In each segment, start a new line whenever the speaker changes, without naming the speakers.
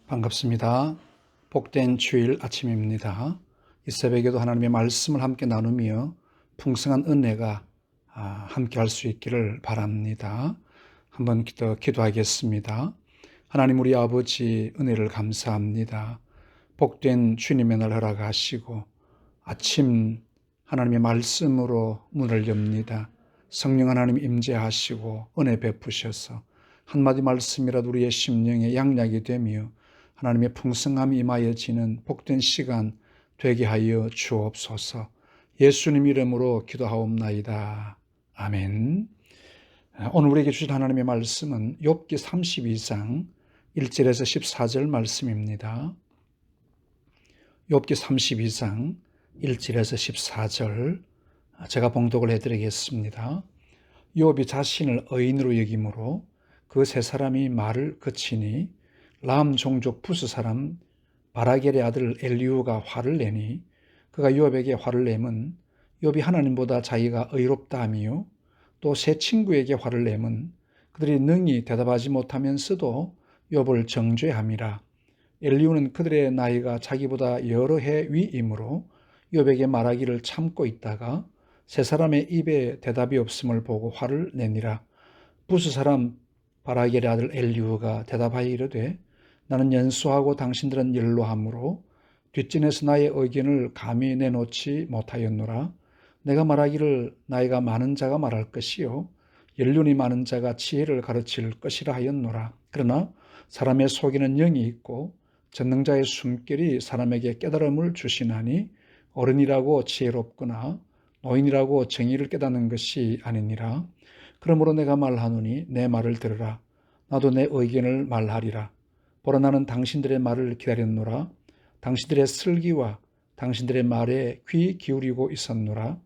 반갑습니다. 복된 주일 아침입니다. 이 새벽에도 하나님의 말씀을 함께 나누며 풍성한 은혜가 함께 할 수 있기를 바랍니다. 한번 기도하겠습니다. 하나님 우리 아버지 은혜를 감사합니다. 복된 주님의 날 허락하시고 아침 하나님의 말씀으로 문을 엽니다. 성령 하나님 임재하시고 은혜 베푸셔서 한마디 말씀이라도 우리의 심령에 양약이 되며 하나님의 풍성함이 임하여지는 복된 시간 되게 하여 주옵소서. 예수님 이름으로 기도하옵나이다. 아멘. 오늘 우리에게 주신 하나님의 말씀은 욥기 32장 1절에서 14절 말씀입니다. 욥기 32장 1절에서 14절 제가 봉독을 해드리겠습니다. 욥이 자신을 의인으로 여김으로 그 세 사람이 말을 그치니 람 종족 부스 사람 바라겔의 아들 엘리후가 화를 내니 그가 욥에게 화를 내면 욥이 하나님보다 자기가 의롭다 하며 또 세 친구에게 화를 내면 그들이 능히 대답하지 못하면서도 욥을 정죄함이라. 엘리후는 그들의 나이가 자기보다 여러 해 위이므로 욥에게 말하기를 참고 있다가 세 사람의 입에 대답이 없음을 보고 화를 내니라. 부스 사람 바라겔의 아들 엘리후가 대답하여 이르되 나는 연소하고 당신들은 연로함으로 뒷전에서 나의 의견을 감히 내놓지 못하였노라. 내가 말하기를 나이가 많은 자가 말할 것이요 연륜이 많은 자가 지혜를 가르칠 것이라 하였노라. 그러나 사람의 속에는 영이 있고 전능자의 숨결이 사람에게 깨달음을 주시나니 어른이라고 지혜롭거나 노인이라고 정의를 깨닫는 것이 아니니라. 그러므로 내가 말하노니 내 말을 들으라. 나도 내 의견을 말하리라. 보라 나는 당신들의 말을 기다렸노라. 당신들의 슬기와 당신들의 말에 귀 기울이고 있었노라.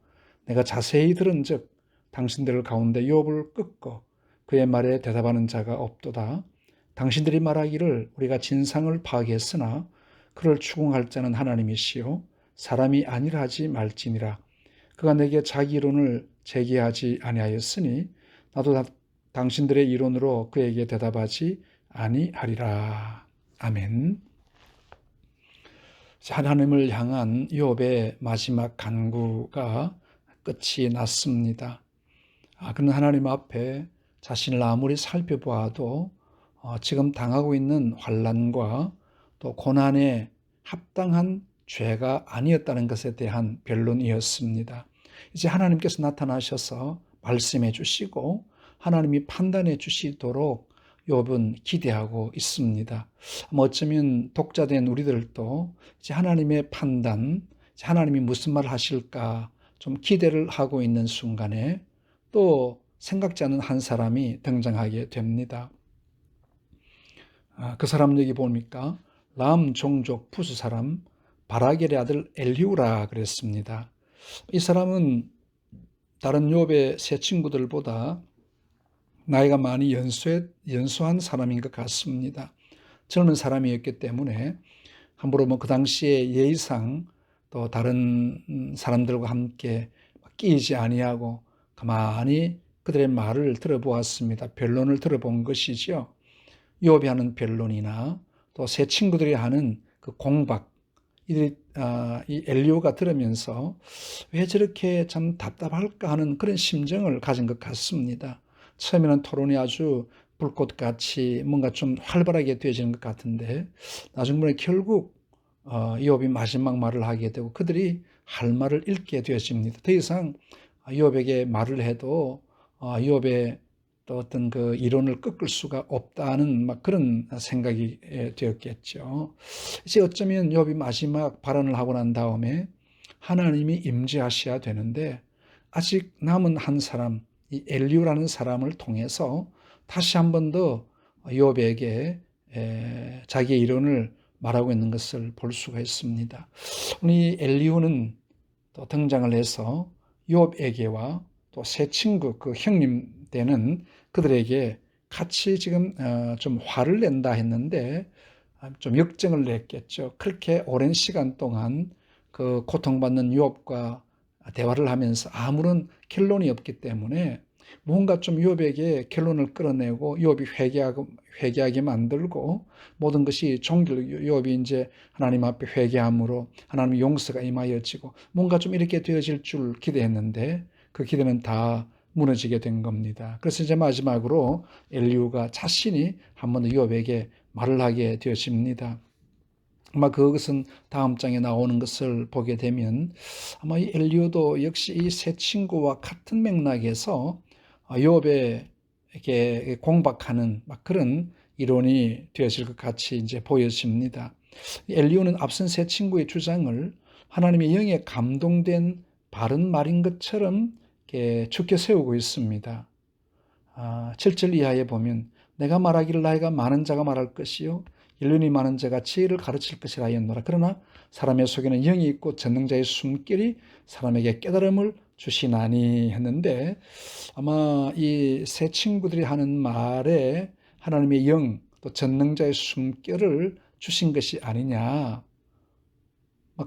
내가 자세히 들은즉 당신들 가운데 욥을 끄고 그의 말에 대답하는 자가 없도다. 당신들이 말하기를 우리가 진상을 파악했으나 그를 추궁할 자는 하나님이시요 사람이 아니라 하지 말지니라. 그가 내게 자기 이론을 제기하지 아니하였으니 나도 당신들의 이론으로 그에게 대답하지 아니하리라. 아멘. 하나님을 향한 욥의 마지막 간구가 끝이 났습니다. 그는 하나님 앞에 자신을 아무리 살펴보아도 지금 당하고 있는 환난과 또 고난에 합당한 죄가 아니었다는 것에 대한 변론이었습니다. 이제 하나님께서 나타나셔서 말씀해 주시고 하나님이 판단해 주시도록 욥은 기대하고 있습니다. 어쩌면 독자된 우리들도 이제 하나님의 판단, 하나님이 무슨 말을 하실까 좀 기대를 하고 있는 순간에 또 생각지 않은 한 사람이 등장하게 됩니다. 그 사람 여기 보니까 람 종족 부스 사람 바라겔의 아들 엘리후라 그랬습니다. 이 사람은 다른 욥의 세 친구들보다 나이가 많이 연소한 사람인 것 같습니다. 젊은 사람이었기 때문에 함부로 그 당시에 예의상 또 다른 사람들과 함께 끼이지 아니하고 가만히 그들의 말을 들어보았습니다. 변론을 들어본 것이죠. 욥이 하는 변론이나 또 세 친구들이 하는 그 공박, 이 엘리후가 들으면서 왜 저렇게 참 답답할까 하는 그런 심정을 가진 것 같습니다. 처음에는 토론이 아주 불꽃같이 뭔가 좀 활발하게 되어지는 것 같은데 나중에 결국 욥이 마지막 말을 하게 되고 그들이 할 말을 잃게 되어집니다. 더 이상 욥에게 말을 해도 욥의 또 어떤 그 이론을 꺾을 수가 없다는 그런 생각이 되었겠죠. 이제 어쩌면 욥이 마지막 발언을 하고 난 다음에 하나님이 임재하셔야 되는데 아직 남은 한 사람, 이 엘리후라는 사람을 통해서 다시 한 번 더 욥에게 자기의 이론을 말하고 있는 것을 볼 수가 있습니다. 이 엘리후는 또 등장을 해서 욥에게와 또 세 친구, 그 형님 되는 그들에게 같이 지금 좀 화를 낸다 했는데 좀 역정을 냈겠죠. 그렇게 오랜 시간 동안 그 고통받는 욥과 대화를 하면서 아무런 결론이 없기 때문에 뭔가 좀 욥에게 결론을 끌어내고 욥이 회개하게 만들고 모든 것이 종결 욥이 이제 하나님 앞에 회개함으로 하나님의 용서가 임하여지고 뭔가 좀 이렇게 되어질 줄 기대했는데 그 기대는 다 무너지게 된 겁니다. 그래서 이제 마지막으로 엘리후가 자신이 한 번 더 욥에게 말을 하게 되어집니다. 아마 그것은 다음 장에 나오는 것을 보게 되면 아마 이 엘리후도 역시 이 세 친구와 같은 맥락에서 욥에게 공박하는 막 그런 이론이 되어질 것 같이 이제 보여집니다. 엘리후는 앞선 세 친구의 주장을 하나님의 영에 감동된 바른 말인 것처럼 이렇게 죽게 세우고 있습니다. 7절 이하에 보면 내가 말하기를 나이가 많은 자가 말할 것이요 연륜이 많은 자가 지혜를 가르칠 것이라 하였노라. 그러나 사람의 속에는 영이 있고 전능자의 숨결이 사람에게 깨달음을 주시나니 했는데 아마 이 세 친구들이 하는 말에 하나님의 영 또 전능자의 숨결을 주신 것이 아니냐.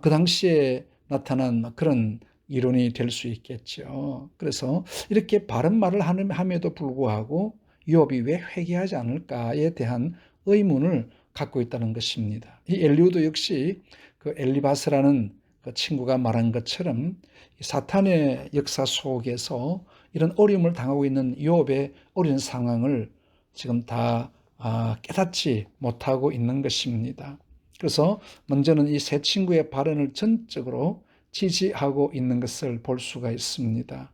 그 당시에 나타난 그런 이론이 될 수 있겠죠. 그래서 이렇게 바른 말을 함에도 불구하고 욥이 왜 회개하지 않을까에 대한 의문을 갖고 있다는 것입니다. 이 엘리후도 역시 그 엘리바스라는 그 친구가 말한 것처럼 사탄의 역사 속에서 이런 어려움을 당하고 있는 욥의 어려운 상황을 지금 다 깨닫지 못하고 있는 것입니다. 그래서 먼저는 이 세 친구의 발언을 전적으로 지지하고 있는 것을 볼 수가 있습니다.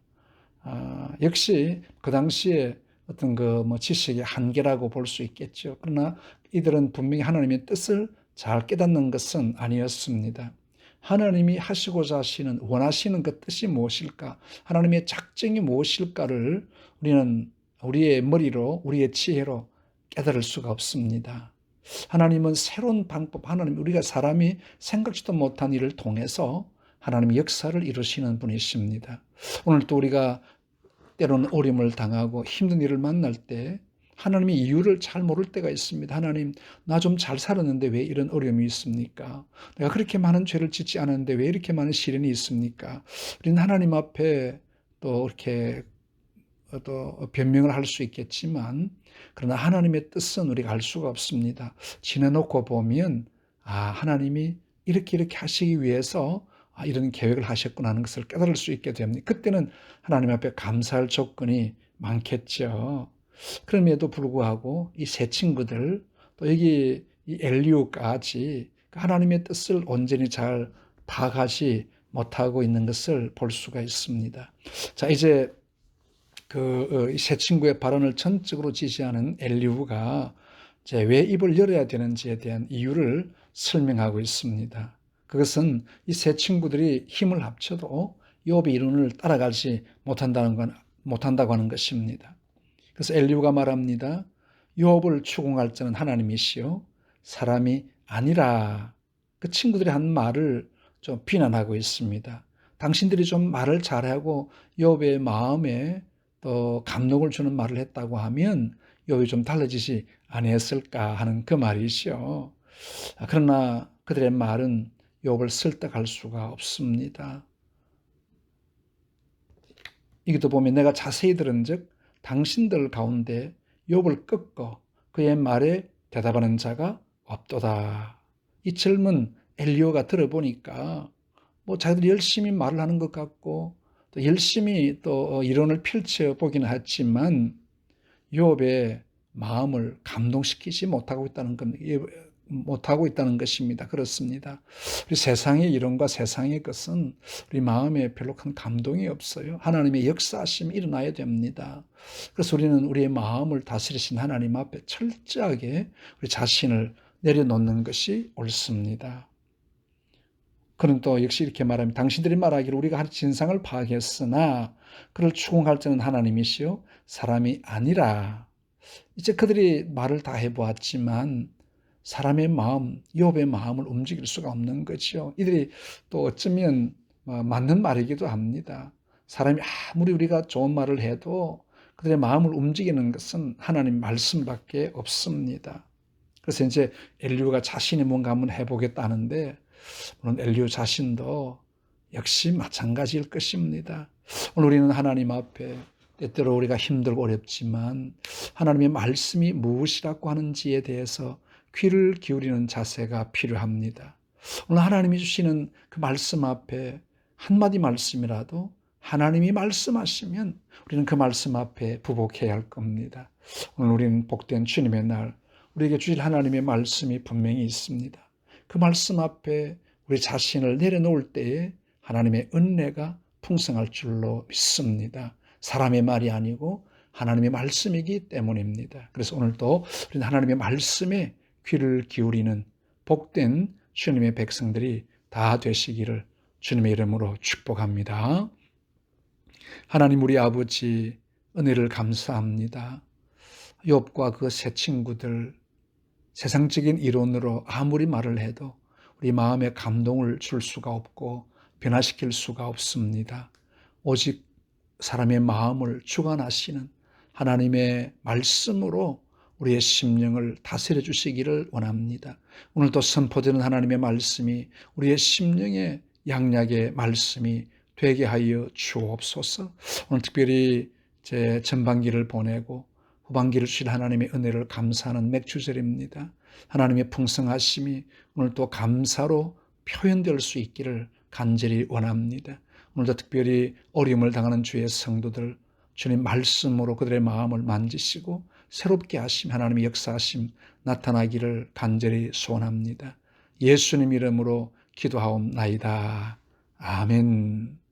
역시 그 당시에 어떤 그 지식의 한계라고 볼 수 있겠죠. 그러나 이들은 분명히 하나님의 뜻을 잘 깨닫는 것은 아니었습니다. 하나님이 하시고자 하시는 원하시는 그 뜻이 무엇일까? 하나님의 작정이 무엇일까를 우리는 우리의 머리로 우리의 지혜로 깨달을 수가 없습니다. 하나님은 새로운 방법, 하나님 우리가 사람이 생각지도 못한 일을 통해서 하나님의 역사를 이루시는 분이십니다. 오늘 또 우리가 때로는 어려움을 당하고 힘든 일을 만날 때 하나님의 이유를 잘 모를 때가 있습니다. 하나님, 나 좀 잘 살았는데 왜 이런 어려움이 있습니까? 내가 그렇게 많은 죄를 짓지 않았는데 왜 이렇게 많은 시련이 있습니까? 우리는 하나님 앞에 또 이렇게 또 변명을 할 수 있겠지만 그러나 하나님의 뜻은 우리가 알 수가 없습니다. 지내놓고 보면 하나님이 이렇게 하시기 위해서 이런 계획을 하셨구나 하는 것을 깨달을 수 있게 됩니다. 그때는 하나님 앞에 감사할 조건이 많겠죠. 그럼에도 불구하고 이 세 친구들 또 여기 이 엘리후까지 하나님의 뜻을 온전히 잘 파악하지 못하고 있는 것을 볼 수가 있습니다. 자, 이제 그 세 친구의 발언을 전적으로 지지하는 엘리후가 이제 왜 입을 열어야 되는지에 대한 이유를 설명하고 있습니다. 그것은 이 세 친구들이 힘을 합쳐도 욥의 이론을 따라가지 못한다고 하는 것입니다. 그래서 엘리후가 말합니다. 욥을 추궁할 자는 하나님이시요 사람이 아니라. 그 친구들이 한 말을 좀 비난하고 있습니다. 당신들이 좀 말을 잘하고 욥의 마음에 또 감동을 주는 말을 했다고 하면 욥이 좀 달라지지 아니했을까 하는 그 말이죠. 그러나 그들의 말은 욥을 설득할 수가 없습니다. 여기도 보면 내가 자세히 들은즉 당신들 가운데 욥을 꺾고 그의 말에 대답하는 자가 없도다. 이 젊은 엘리후가 들어보니까 자기들이 열심히 말을 하는 것 같고 또 열심히 또 이론을 펼쳐 보기는 했지만 욥의 마음을 감동시키지 못하고 있다는 것입니다. 그렇습니다. 우리 세상의 이론과 세상의 것은 우리 마음에 별로 큰 감동이 없어요. 하나님의 역사하심이 일어나야 됩니다. 그래서 우리는 우리의 마음을 다스리신 하나님 앞에 철저하게 우리 자신을 내려놓는 것이 옳습니다. 그는 또 역시 이렇게 말합니다. 당신들이 말하기를 우리가 진상을 파악했으나 그를 추궁할 자는 하나님이시요 사람이 아니라. 이제 그들이 말을 다 해보았지만 사람의 마음, 욥의 마음을 움직일 수가 없는 거죠. 이들이 또 어쩌면 맞는 말이기도 합니다. 사람이 아무리 우리가 좋은 말을 해도 그들의 마음을 움직이는 것은 하나님 말씀밖에 없습니다. 그래서 이제 엘리후가 자신이 뭔가 한번 해보겠다 하는데 물론 엘리후 자신도 역시 마찬가지일 것입니다. 오늘 우리는 하나님 앞에 때때로 우리가 힘들고 어렵지만 하나님의 말씀이 무엇이라고 하는지에 대해서 귀를 기울이는 자세가 필요합니다. 오늘 하나님이 주시는 그 말씀 앞에 한마디 말씀이라도 하나님이 말씀하시면 우리는 그 말씀 앞에 부복해야 할 겁니다. 오늘 우리는 복된 주님의 날, 우리에게 주실 하나님의 말씀이 분명히 있습니다. 그 말씀 앞에 우리 자신을 내려놓을 때에 하나님의 은혜가 풍성할 줄로 믿습니다. 사람의 말이 아니고 하나님의 말씀이기 때문입니다. 그래서 오늘도 우리는 하나님의 말씀에 귀를 기울이는 복된 주님의 백성들이 다 되시기를 주님의 이름으로 축복합니다. 하나님 우리 아버지 은혜를 감사합니다. 욥과 그 세 친구들 세상적인 이론으로 아무리 말을 해도 우리 마음에 감동을 줄 수가 없고 변화시킬 수가 없습니다. 오직 사람의 마음을 주관하시는 하나님의 말씀으로 우리의 심령을 다스려 주시기를 원합니다. 오늘도 선포되는 하나님의 말씀이 우리의 심령의 양약의 말씀이 되게 하여 주옵소서. 오늘 특별히 제 전반기를 보내고 후반기를 주실 하나님의 은혜를 감사하는 맥주절입니다. 하나님의 풍성하심이 오늘 또 감사로 표현될 수 있기를 간절히 원합니다. 오늘도 특별히 어려움을 당하는 주의 성도들 주님 말씀으로 그들의 마음을 만지시고 새롭게 하심 하나님의 역사하심 나타나기를 간절히 소원합니다. 예수님 이름으로 기도하옵나이다. 아멘.